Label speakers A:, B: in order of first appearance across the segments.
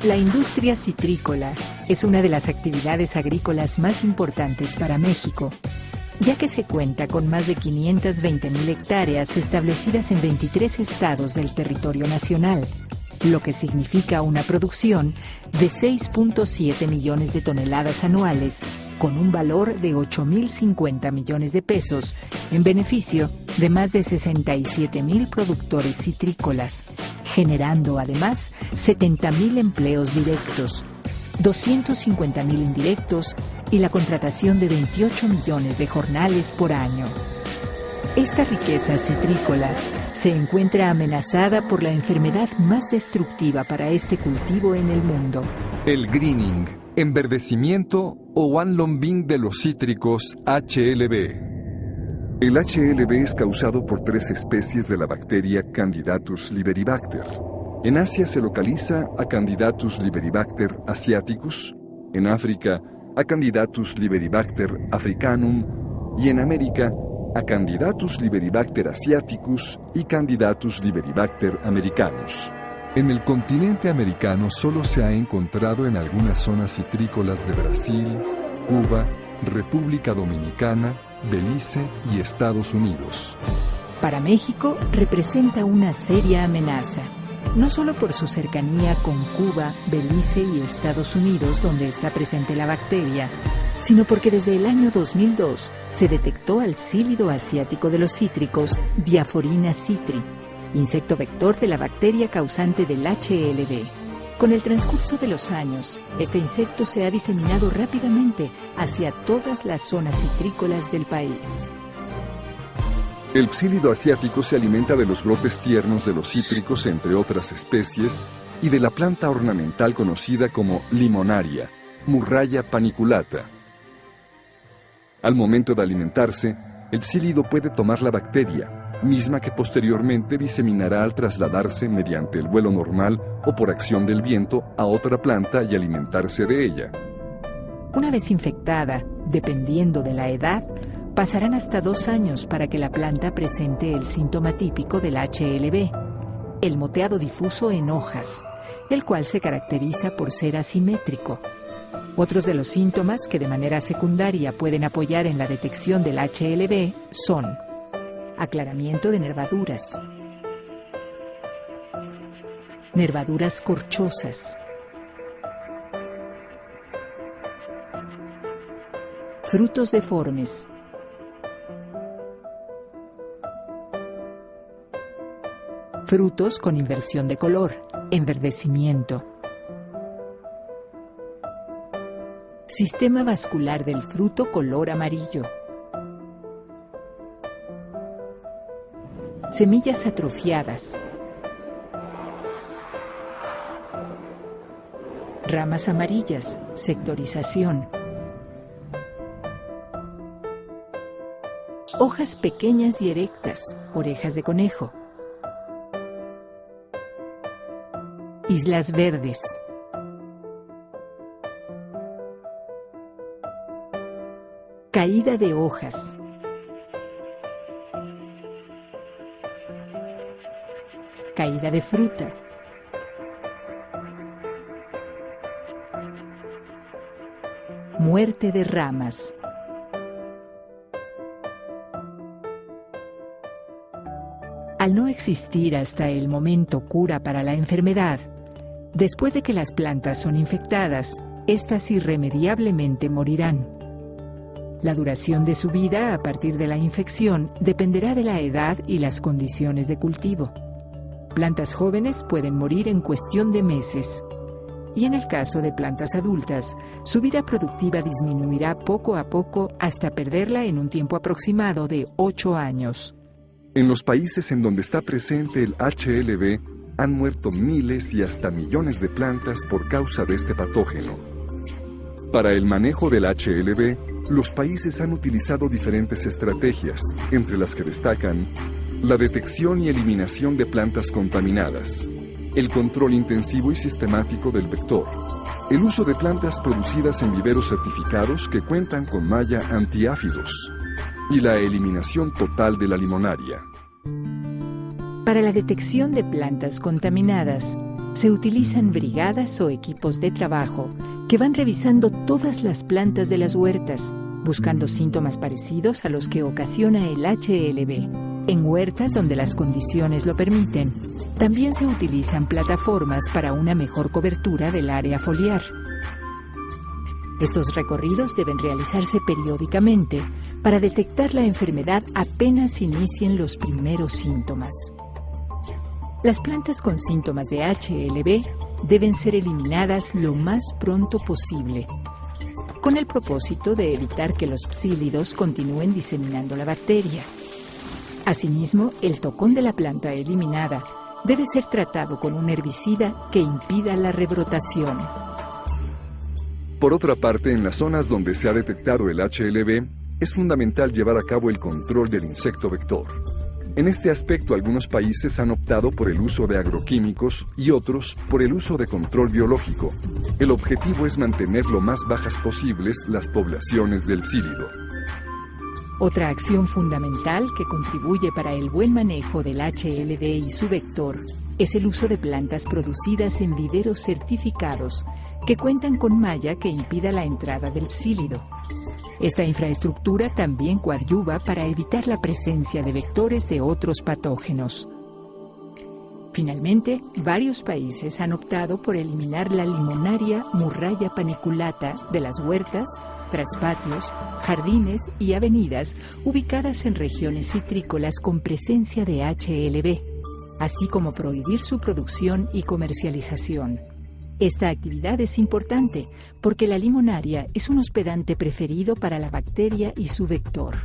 A: La industria citrícola es una de las actividades agrícolas más importantes para México, ya que se cuenta con más de 520,000 hectáreas establecidas en 23 estados del territorio nacional, lo que significa una producción de 6.7 millones de toneladas anuales, con un valor de 8.050 millones de pesos, en beneficio de más de 67,000 productores citrícolas, generando además 70,000 empleos directos, 250,000 indirectos y la contratación de 28 millones de jornales por año. Esta riqueza citrícola se encuentra amenazada por la enfermedad más destructiva para este cultivo en el mundo:
B: el greening, enverdecimiento o wanlombing de los cítricos HLB. El HLB es causado por 3 especies de la bacteria Candidatus liberibacter. En Asia se localiza a Candidatus liberibacter asiaticus, en África a Candidatus liberibacter africanum y en América a Candidatus liberibacter asiaticus y Candidatus liberibacter americanus. En el continente americano solo se ha encontrado en algunas zonas citrícolas de Brasil, Cuba, República Dominicana, Belice y Estados Unidos.
A: Para México representa una seria amenaza, no solo por su cercanía con Cuba, Belice y Estados Unidos, donde está presente la bacteria, sino porque desde el año 2002 se detectó al psílido asiático de los cítricos, Diaphorina citri, insecto vector de la bacteria causante del HLB. Con el transcurso de los años, este insecto se ha diseminado rápidamente hacia todas las zonas citrícolas del país.
B: El psílido asiático se alimenta de los brotes tiernos de los cítricos, entre otras especies, y de la planta ornamental conocida como limonaria, Murraya paniculata. Al momento de alimentarse, el psílido puede tomar la bacteria, misma que posteriormente diseminará al trasladarse mediante el vuelo normal o por acción del viento a otra planta y alimentarse de ella.
A: Una vez infectada, dependiendo de la edad, pasarán hasta 2 años para que la planta presente el síntoma típico del HLB, el moteado difuso en hojas, el cual se caracteriza por ser asimétrico. Otros de los síntomas que de manera secundaria pueden apoyar en la detección del HLB son aclaramiento de nervaduras, nervaduras corchosas, frutos deformes, frutos con inversión de color, enverdecimiento, sistema vascular del fruto color amarillo, semillas atrofiadas, ramas amarillas, sectorización, hojas pequeñas y erectas, orejas de conejo, islas verdes, caída de hojas, caída de fruta, muerte de ramas. Al no existir hasta el momento cura para la enfermedad, después de que las plantas son infectadas, éstas irremediablemente morirán. La duración de su vida a partir de la infección dependerá de la edad y las condiciones de cultivo. Plantas jóvenes pueden morir en cuestión de meses, y en el caso de plantas adultas, su vida productiva disminuirá poco a poco hasta perderla en un tiempo aproximado de 8 años.
B: En los países en donde está presente el HLB, han muerto miles y hasta millones de plantas por causa de este patógeno. Para el manejo del HLB, los países han utilizado diferentes estrategias, entre las que destacan la detección y eliminación de plantas contaminadas, el control intensivo y sistemático del vector, el uso de plantas producidas en viveros certificados que cuentan con malla antiáfidos y la eliminación total de la limonaria.
A: Para la detección de plantas contaminadas, Se utilizan brigadas o equipos de trabajo que van revisando todas las plantas de las huertas, buscando síntomas parecidos a los que ocasiona el HLB. En huertas donde las condiciones lo permiten, también se utilizan plataformas para una mejor cobertura del área foliar. Estos recorridos deben realizarse periódicamente para detectar la enfermedad apenas inicien los primeros síntomas. Las plantas con síntomas de HLB deben ser eliminadas lo más pronto posible, con el propósito de evitar que los psílidos continúen diseminando la bacteria. Asimismo, el tocón de la planta eliminada debe ser tratado con un herbicida que impida la rebrotación.
B: Por otra parte, en las zonas donde se ha detectado el HLB, es fundamental llevar a cabo el control del insecto vector. En este aspecto, algunos países han optado por el uso de agroquímicos y otros por el uso de control biológico. El objetivo es mantener lo más bajas posibles las poblaciones del psílido.
A: Otra acción fundamental que contribuye para el buen manejo del HLB y su vector es el uso de plantas producidas en viveros certificados que cuentan con malla que impida la entrada del psílido. Esta infraestructura también coadyuva para evitar la presencia de vectores de otros patógenos. Finalmente, varios países han optado por eliminar la limonaria Murraya paniculata de las huertas, traspatios, jardines y avenidas ubicadas en regiones citrícolas con presencia de HLB, así como prohibir su producción y comercialización. Esta actividad es importante porque la limonaria es un hospedante preferido para la bacteria y su vector.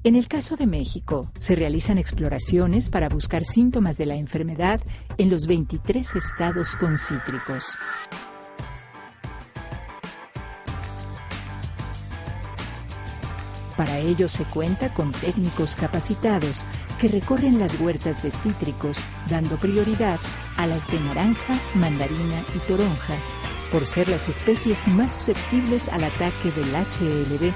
A: En el caso de México, se realizan exploraciones para buscar síntomas de la enfermedad en los 23 estados con cítricos. Para ello se cuenta con técnicos capacitados que recorren las huertas de cítricos, dando prioridad a las de naranja, mandarina y toronja, por ser las especies más susceptibles al ataque del HLB,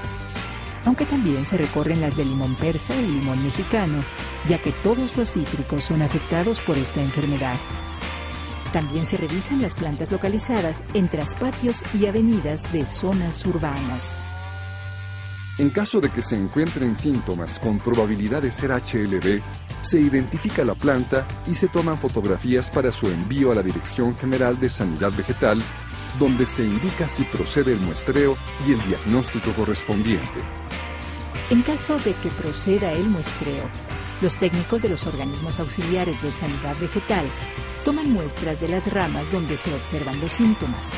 A: aunque también se recorren las de limón persa y limón mexicano, ya que todos los cítricos son afectados por esta enfermedad. También se revisan las plantas localizadas en traspatios y avenidas de zonas urbanas.
B: En caso de que se encuentren síntomas con probabilidad de ser HLB, se identifica la planta y se toman fotografías para su envío a la Dirección General de Sanidad Vegetal, donde se indica si procede el muestreo y el diagnóstico correspondiente.
A: En caso de que proceda el muestreo, los técnicos de los organismos auxiliares de sanidad vegetal toman muestras de las ramas donde se observan los síntomas.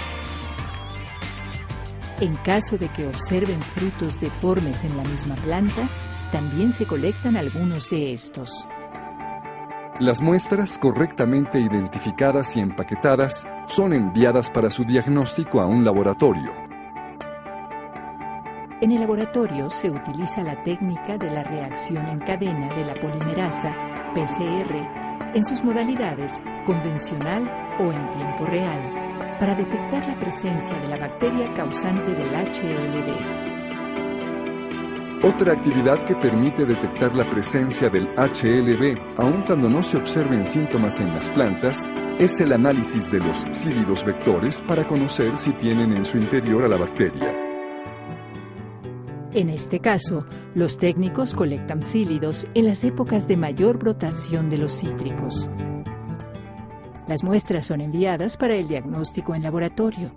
A: En caso de que observen frutos deformes en la misma planta, también se colectan algunos de estos.
B: Las muestras correctamente identificadas y empaquetadas son enviadas para su diagnóstico a un laboratorio.
A: En el laboratorio se utiliza la técnica de la reacción en cadena de la polimerasa, PCR, en sus modalidades convencional o en tiempo real, para detectar la presencia de la bacteria causante del HLB.
B: Otra actividad que permite detectar la presencia del HLB, aun cuando no se observen síntomas en las plantas, es el análisis de los psílidos vectores para conocer si tienen en su interior a la bacteria.
A: En este caso, los técnicos colectan psílidos en las épocas de mayor brotación de los cítricos. Las muestras son enviadas para el diagnóstico en laboratorio.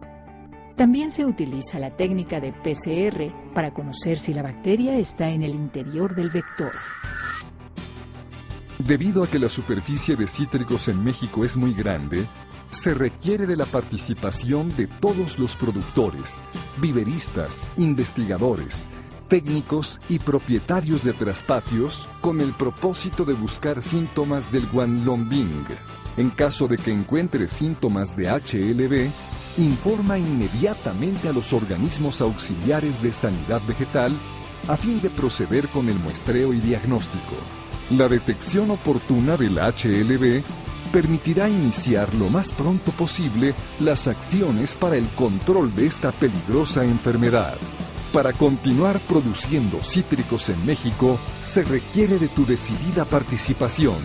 A: También se utiliza la técnica de PCR para conocer si la bacteria está en el interior del vector.
B: Debido a que la superficie de cítricos en México es muy grande, se requiere de la participación de todos los productores, viveristas, investigadores, técnicos y propietarios de traspatios con el propósito de buscar síntomas del guanlombing. En caso de que encuentre síntomas de HLB, informa inmediatamente a los organismos auxiliares de sanidad vegetal a fin de proceder con el muestreo y diagnóstico. La detección oportuna del HLB permitirá iniciar lo más pronto posible las acciones para el control de esta peligrosa enfermedad. Para continuar produciendo cítricos en México, se requiere de tu decidida participación.